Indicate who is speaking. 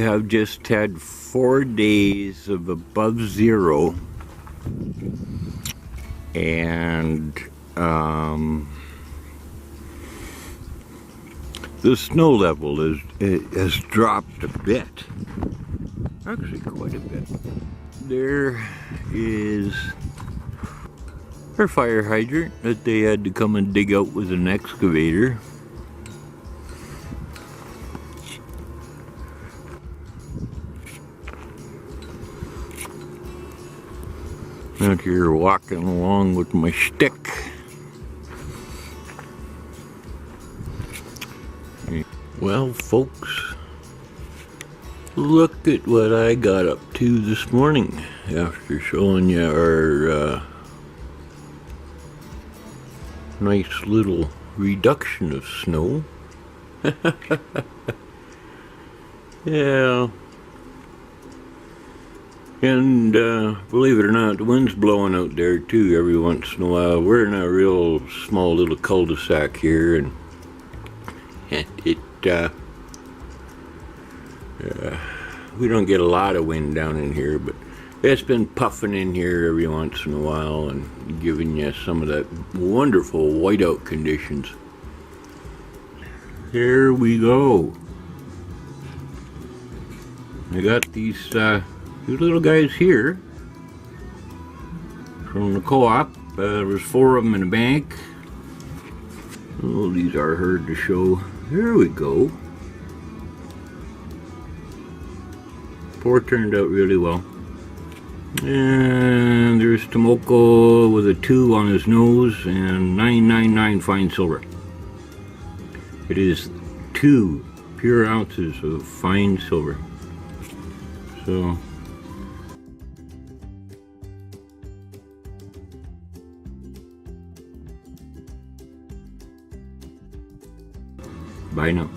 Speaker 1: have just had 4 days of above zero, and the snow level has dropped a bit, actually quite a bit. There is our fire hydrant that they had to come and dig out with an excavator. Out here walking along with my stick. Well, folks, look at what I got up to this morning after showing you our nice little reduction of snow. Yeah. And believe it or not, the wind's blowing out there too every once in a while. We're in a real small little cul-de-sac here, and we don't get a lot of wind down in here, but it's been puffing in here every once in a while and giving you some of that wonderful whiteout conditions. Here we go. I got these little guys here from the co-op. There was 4 of them in the bank. Oh, these are hard to show. There we go. 4 turned out really well. And there's Tomoko with a 2 on his nose and 999 fine silver. It is 2 pure ounces of fine silver. So bye now.